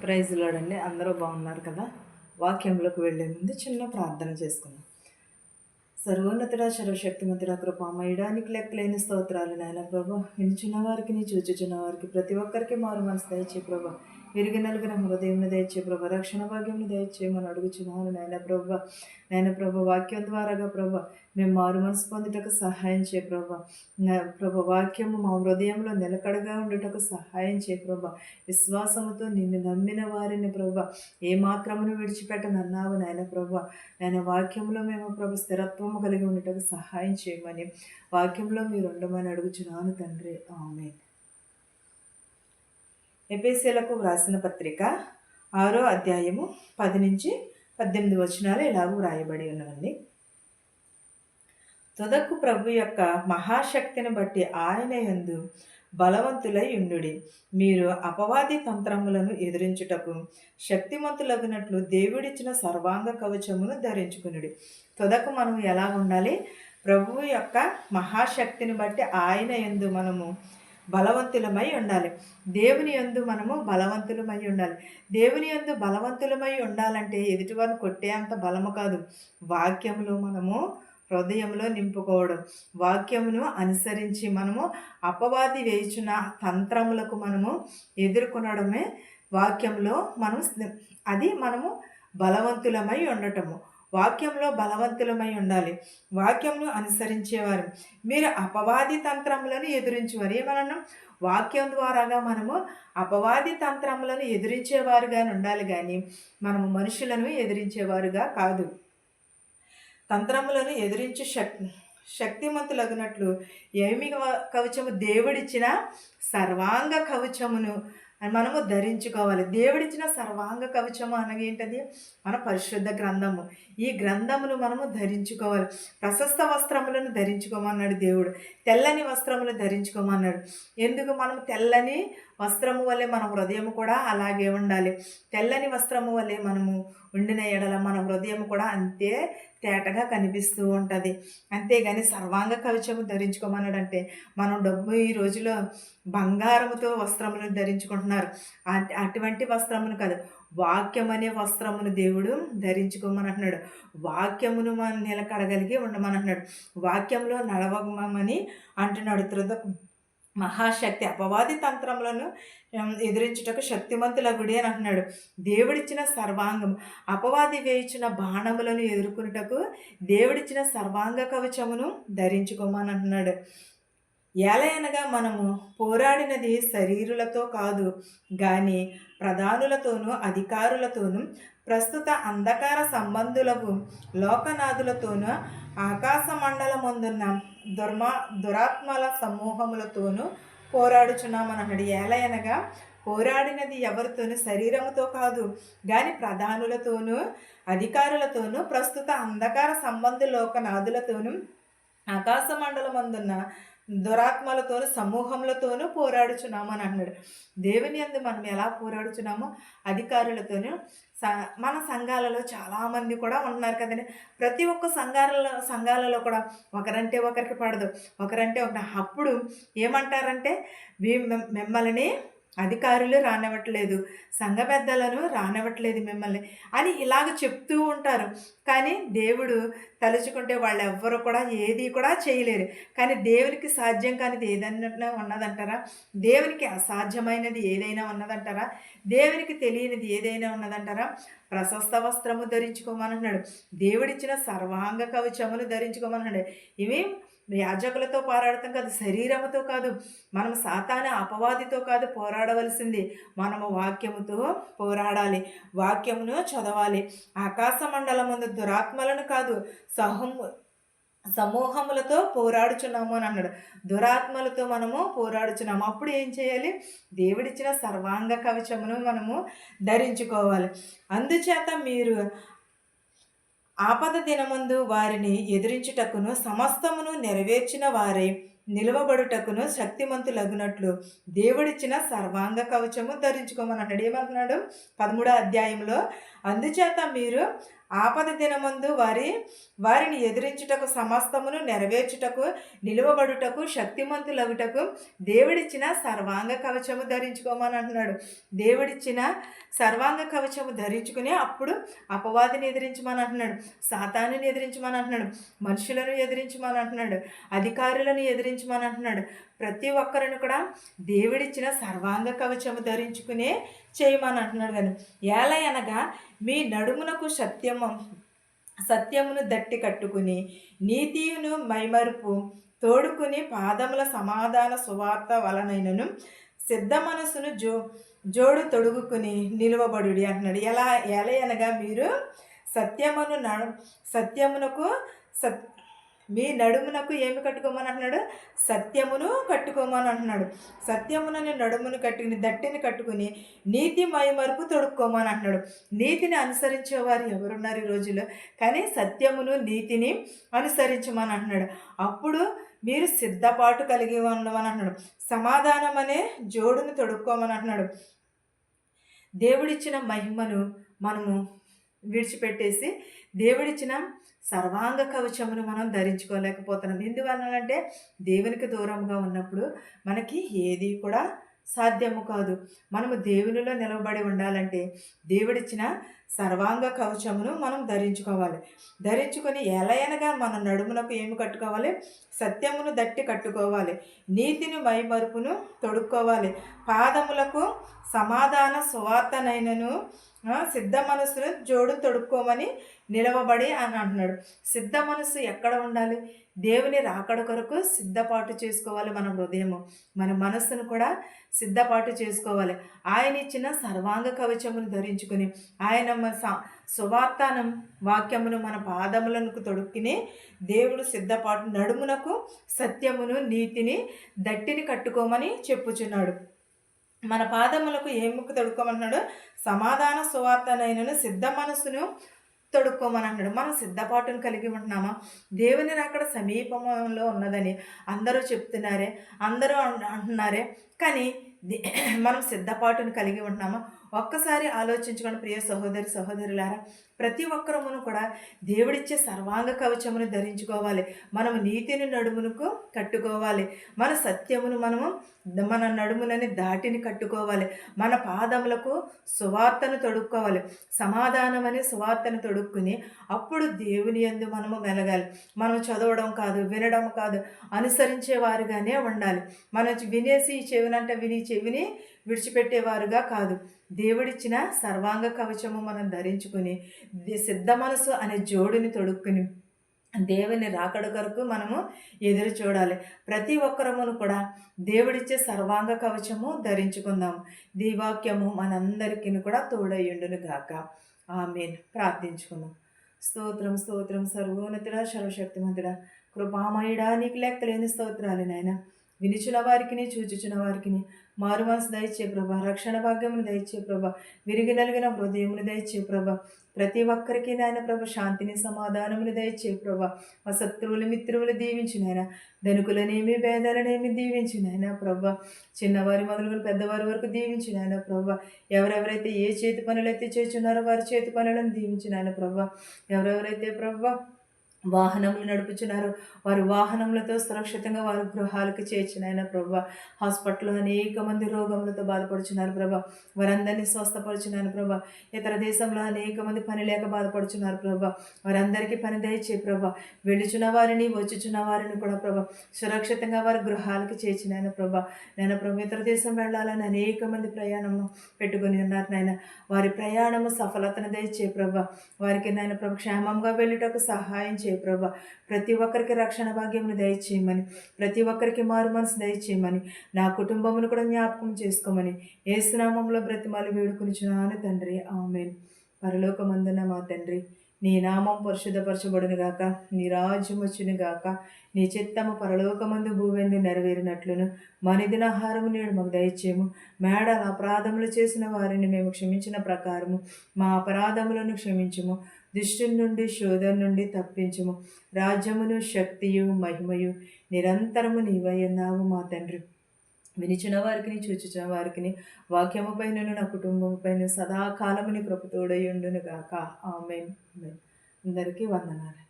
Praise lord అండి. అందరూ బాగున్నారు కదా. వాక్యంలోకి వెళ్ళే ముందు చిన్న ప్రార్థన చేసుకుందాం. సర్వోన్నతుడా, సర్వశక్తిమంతుడా, కృపామయుడా, నీకు లెక్కలేని స్తోత్రాలు నాయన ప్రభా. వినుచున్న వారికి, నీ చూచుచున్న వారికి, ప్రతి ఒక్కరికి మారు మనసు దయచే ప్రభా. విరిగి నలుగున హృదయం దయచే ప్రభా. రక్షణ భాగ్యం దయచేయమని అడుగుచున్నాను నాయన ప్రభా. నాయన ప్రభా, వాక్యం ద్వారాగా ప్రభా మేము మారు మనసు పొందుటకు సహాయం చేయ ప్రభా. ప్రభా, వాక్యము మా హృదయంలో నిలకడగా ఉండుటకు సహాయం చేయ ప్రభా. విశ్వాసముతో నిన్ను నమ్మిన వారిని ప్రభా ఏ మాత్రమును విడిచిపెట్టనన్నావు నాయన ప్రభా. నాయన వాక్యంలో మేము ప్రభు స్థిరత్వము కలిగి ఉండటకు సహాయం చేయమని వాక్యంలో మీరు ఉండమని అడుగుచున్నాను తండ్రి. ఆమేన్. ఎఫెసీయులకు వ్రాసిన పత్రిక 6వ అధ్యాయము 10 నుంచి 18 వచనాలు ఇలాగూ వ్రాయబడి ఉన్నవండి. తుదకు ప్రభు యొక్క మహాశక్తిని బట్టి ఆయన యందు బలవంతులై ఉండుడి. మీరు అపవాది తంత్రములను ఎదిరించుటకు శక్తిమంతులగినట్లు దేవుడిచ్చిన సర్వాంగ కవచమును ధరించుకునుడి. తుదకు మనం ఎలా ఉండాలి? ప్రభువు యొక్క మహాశక్తిని బట్టి ఆయన యందు మనము బలవంతులమై ఉండాలి. దేవుని యందు మనము బలవంతులమై ఉండాలి. దేవుని యందు బలవంతులమై ఉండాలంటే ఎదుటివారిని కొట్టే అంత బలము కాదు. వాక్యములో మనము హృదయంలో నింపుకోవడం, వాక్యమును అనుసరించి మనము అపవాది వేయుచున్న తంత్రములకు మనము ఎదుర్కొనడమే వాక్యంలో మనము బలవంతులమై ఉండటము. వాక్యంలో బలవంతులమై ఉండాలి. వాక్యంను అనుసరించేవారు. మీరు అపవాది తంత్రములను ఎదిరించేవారు. ఏమన్నా వాక్యం ద్వారాగా మనము అపవాది తంత్రములను ఎదిరించేవారుగా ఉండాలి, కానీ మనము మనుషులను ఎదిరించేవారుగా కాదు. తంత్రములను ఎదిరించు శక్తిమంతులగినట్లు ఏమి కవచము? దేవుడిచ్చిన సర్వాంగ కవచమును మనము ధరించుకోవాలి. దేవుడిచ్చిన సర్వాంగ కవచము అనగేంటది? మన పరిశుద్ధ గ్రంథము. ఈ గ్రంథమును మనము ధరించుకోవాలి. ప్రశస్త వస్త్రములను ధరించుకోమన్నాడు దేవుడు. తెల్లని వస్త్రములు ధరించుకోమన్నాడు. ఎందుకు? మనం తెల్లని వస్త్రము వల్లే మన హృదయం కూడా అలాగే ఉండాలి. తెల్లని వస్త్రము వల్లే మనము ఉండిన ఎడల మన హృదయం కూడా అంతే తేటగా కనిపిస్తూ ఉంటుంది. అంతేగాని సర్వాంగ కవచము ధరించుకోమన్నాడంటే మనం ఈ రోజులో బంగారముతో వస్త్రమును ధరించుకుంటున్నారు. అటువంటి వస్త్రమును కాదు, వాక్యం అనే వస్త్రమును దేవుడు ధరించుకోమని అంటున్నాడు. వాక్యమును మనం నిలకడగలిగి ఉండమని వాక్యంలో నడవమని అంటున్నాడు. మహాశక్తి అపవాది తంత్రములను ఎదిరించుటకు శక్తిమంతులగుడి అని అంటున్నాడు. దేవుడిచ్చిన సర్వాంగం, అపవాది వేయించిన బాణములను ఎదుర్కొనుటకు దేవుడిచ్చిన సర్వాంగ కవచమును ధరించుకోమని అంటున్నాడు. ఏలయనగా మనము పోరాడినది శరీరులతో కాదు, కానీ ప్రధానులతోనూ అధికారులతోనూ ప్రస్తుత అంధకార సంబంధులకు లోకనాథులతోనూ ఆకాశ మండలమందున్న దురాత్మల సమూహములతోనూ పోరాడుచున్నామని అన్నాడు. ఏలయనగా పోరాడినది ఎవరితోనూ శరీరముతో కాదు, కానీ ప్రధానులతోనూ అధికారులతోనూ ప్రస్తుత అంధకార సంబంధ లోకనాథులతోనూ ఆకాశ మండలమందున్న దురాత్మలతోనూ సమూహములతోనూ పోరాడుచున్నామని అన్నాడు. దేవుని యందు మనం ఎలా పోరాడుచున్నామో అధికారులతోనూ మన సంఘాలలో చాలామంది కూడా ఉన్నారు కదండి. ప్రతి ఒక్క సంఘాలలో కూడా ఒకరంటే ఒకరికి పడదు, ఒకరంటే అప్పుడు ఏమంటారంటే మిమ్మల్ని అధికారులు రానివ్వట్లేదు, సంఘ పెద్దలను రానివ్వట్లేదు మిమ్మల్ని అని ఇలాగ చెప్తూ ఉంటారు. కానీ దేవుడు తలుచుకుంటే వాళ్ళు ఎవ్వరు కూడా ఏది కూడా చేయలేరు. కానీ దేవునికి సాధ్యం కానిది ఏదైనా ఉన్నదంటారా? దేవునికి అసాధ్యమైనది ఏదైనా ఉన్నదంటారా? దేవునికి తెలియనిది ఏదైనా ఉన్నదంటారా? ప్రశస్త వస్త్రము ధరించుకోమన్నాడు. దేవుడిచ్చిన సర్వాంగ కవచమును ధరించుకోమన్నాడు. ఇవి యాజకులతో పోరాడతాం కాదు, శరీరముతో కాదు, మనం సాతాను అపవాదితో కాదు పోరాడవలసింది. మనము వాక్యముతో పోరాడాలి, వాక్యమును చదవాలి. ఆకాశ మండలం ముందు దురాత్మలను కాదు సమూహములతో పోరాడుచున్నాము అని అన్నాడు. దురాత్మలతో మనము పోరాడుచున్నాము. అప్పుడు ఏం చేయాలి? దేవుడిచ్చిన సర్వాంగ కవచమును మనము ధరించుకోవాలి. అందుచేత మీరు ఆపద దినమందు వారిని ఎదిరించుటకును సమస్తమును నెరవేర్చిన వారై నిలవబడుటకును శక్తిమంతులగునట్లు దేవుడిచ్చిన సర్వాంగ కవచము ధరించుకోమని అన్నాడు. ఏమంటున్నాడు 13వ అధ్యాయంలో? అందుచేత మీరు ఆపద దినమందు వారిని ఎదిరించుటకు, సమస్తమును నెరవేర్చుటకు, నిలువబడుటకు, శక్తిమంతులగుటకు దేవుడిచ్చిన సర్వాంగ కవచము ధరించుకోమని అంటున్నాడు. దేవుడిచ్చిన సర్వాంగ కవచము ధరించుకుని అప్పుడు అపవాదిని ఎదిరించమని అంటున్నాడు, సాతానుని ఎదిరించమని అంటున్నాడు, మనుషులను ఎదిరించమని అంటున్నాడు, అధికారులను ఎదిరించమని అంటున్నాడు. ప్రతి ఒక్కరిని కూడా దేవుడిచ్చిన సర్వాంగ కవచము ధరించుకునే చేయమని అంటున్నాడు. కానీ ఎలా అనగా మీ నడుమునకు సత్యమును దట్టి కట్టుకుని, నీతియును మైమరుపు తోడుకుని, పాదముల సమాధాన సువార్త వలనైనను సిద్ధ మనసును జోడు తొడుగుకుని నిలువబడుడి అంటున్నాడు. ఎలా అనగా మీరు సత్యమునకు మీ నడుమునకు ఏమి కట్టుకోమని అంటున్నాడు? సత్యమును కట్టుకోమని అంటున్నాడు. సత్యమునని నడుమును కట్టుకుని, దట్టిని కట్టుకుని, నీతి మైమరుపు తొడుక్కోమని అంటున్నాడు. నీతిని అనుసరించేవారు ఎవరున్నారు ఈ రోజుల్లో? కానీ సత్యమును నీతిని అనుసరించమని అంటున్నాడు. అప్పుడు మీరు సిద్ధపాటు కలిగి ఉండమని అంటున్నాడు. సమాధానం అనే జోడును తొడుక్కోమని అంటున్నాడు. దేవుడిచ్చిన మహిమను మనము విడిచిపెట్టేసి దేవుడిచ్చిన సర్వాంగ కవచమును మనం ధరించుకోలేకపోతున్నాం. ఎందువలనంటే దేవునికి దూరంగా ఉన్నప్పుడు మనకి ఏది కూడా సాధ్యము కాదు. మనము దేవునిలో నిలబడి ఉండాలంటే దేవుడిచ్చిన సర్వాంగ కవచమును మనం ధరించుకోవాలి. ధరించుకొని ఎలయనగా మన నడుమునకు ఏమి కట్టుకోవాలి? సత్యమును దట్టి కట్టుకోవాలి, నీతిని మైమరుపును తొడుక్కోవాలి, పాదములకు సమాధాన సువార్తనైనను సిద్ధ మనసును జోడు తొడుక్కోమని నిలవబడి అని అంటున్నాడు. సిద్ధ మనసు ఎక్కడ ఉండాలి? దేవుని రాకడ కొరకు సిద్ధపాటు చేసుకోవాలి. మన హృదయము, మన మనస్సును కూడా సిద్ధపాటు చేసుకోవాలి. ఆయన ఇచ్చిన సర్వాంగ కవచమును ధరించుకుని, ఆయన సువార్తనం వాక్యమును మన పాదములకు తొడుక్కుని, దేవుడు సిద్ధపాటు నడుమునకు సత్యమును నీతిని దట్టిని కట్టుకోమని చెప్పుచున్నాడు. మన పాదములకు ఏముకు తొడుక్కోమన్నాడు? సమాధాన సువార్తనైనను సిద్ధ మనసును తొడుక్కోమని అన్నాడు. మనం సిద్ధపాటును కలిగి ఉంటున్నామా? దేవుని అక్కడ సమీపంలో ఉన్నదని అందరూ చెప్తున్నారే, అందరూ అంటున్నారే, కానీ మనం సిద్ధపాటును కలిగి ఉంటున్నామా? ఒక్కసారి ఆలోచించుకోండి ప్రియ సహోదరులారా. ప్రతి ఒక్కరమును కూడా దేవుడిచ్చే సర్వాంగ కవచమును ధరించుకోవాలి. మనము నీతిని నడుమునకు కట్టుకోవాలి. మన సత్యమును మన నడుములని దాటిని కట్టుకోవాలి. మన పాదములకు సువార్తను తొడుక్కోవాలి. సమాధానం అనే సువార్తను తొడుక్కుని అప్పుడు దేవుని యందు మనము మెలగాలి. మనం చదవడం కాదు, వినడం కాదు, అనుసరించేవారుగానే ఉండాలి. మనం వినేసి చెవిని విడిచిపెట్టేవారుగా కాదు. దేవుడిచ్చిన సర్వాంగ కవచము మనం ధరించుకుని, సిద్ధ మనసు అనే జోడుని తొడుక్కుని దేవుని రాకడ కొరకు మనము ఎదురు చూడాలి. ప్రతి ఒక్కరమును కూడా దేవుడిచ్చే సర్వాంగ కవచము ధరించుకుందాము. వాక్యము మనందరికీ కూడా తోడయ్యుండును గాక. ఆమేన్. ప్రార్థించుకుందాం. స్తోత్రం స్తోత్రం సర్వోన్నతుడా, సర్వశక్తిమంతుడా, కృపామయుడా, నీకు లెక్కలేని స్తోత్రాలు నాయన. వినిచున్న వారికి, చూచుచున్న వారికి మారు మనసు దయచే ప్రభా, రక్షణ భాగ్యమును దయచే ప్రభా, విరిగి నలిగిన హృదయమును దయచే ప్రభా, ప్రతి ఒక్కరికి నాయన ప్రభా శాంతిని సమాధానమును దయచే ప్రభా. మా శత్రువులు మిత్రువులు దీవించినాయన, ధనుకులనేమి భేదాలనేమి దీవించినాయన ప్రభా. చిన్నవారి మొదలుగులు పెద్దవారి వరకు దీవించినాయన ప్రభా. ఎవరెవరైతే ఏ చేతి పనులు అయితే చేస్తున్నారో వారి చేతి పనులను దీవించినాయన ప్రభా. ఎవరెవరైతే ప్రభా వాహనములు నడుపుచున్నారు వారి వాహనములతో సురక్షితంగా వారి గృహాలకు చేర్చినాయన ప్రభా. హాస్పిటల్లో అనేక మంది రోగములతో బాధపడుచున్నారు ప్రభా, వారందరినీ స్వస్థపడుచున్నాను ప్రభా. ఇతర దేశంలో అనేక మంది పని లేక బాధపడుచున్నారు ప్రభా, వారందరికీ పని దయచే ప్రభా. వెళ్ళుచున్న వారిని వచ్చుచున్న వారిని కూడా ప్రభా సురక్షితంగా వారి గృహాలకు చేర్చినాయన ప్రభా. నేను ప్రభు ఇతర దేశం వెళ్ళాలని అనేక మంది ప్రయాణము పెట్టుకుని ఉన్నారు నాయన. వారి ప్రయాణము సఫలతను దయచే ప్రభా. వారికి నాయన ప్రభు క్షేమంగా వెళ్ళుటకు సహాయం చేయ ప్రభా. ప్రతి ఒక్కరికి రక్షణ భాగ్యమును దయచేయమని, ప్రతి ఒక్కరికి మారు మనసు దయచేయమని, నా కుటుంబమును కూడా జ్ఞాపకం చేసుకోమని యేసు నామములో బ్రతిమాలి వేడుకొనుచున్నాను తండ్రి. ఆమేన్. పరలోకమందున్న మా తండ్రి, నీ నామం పరిశుద్ధపరచబడును గాక, నీ రాజ్యం వచ్చును గాక, నీ చిత్తము పరలోకమందు భూమిందు నెరవేరినట్లును మనిదిన ఆహారము నేడు మాకు దయచేయము. మేడల అపరాధములు చేసిన వారిని మేము క్షమించిన ప్రకారము మా అపరాధములను క్షమించుము. దుష్టుల నుండి శోధన నుండి తప్పించుము. రాజ్యమును శక్తియు మహిమయు నిరంతరము నీవై ఉన్నావు మా తండ్రి. వినిచిన వారికిని, చూచుచున్న వారికిని, వాక్యము పైనను నా కుటుంబము పైన సదాకాలము నీ కృప తోడై ఉండును గాక. ఆమేన్. ఆమేన్. అందరికీ వందనాలు.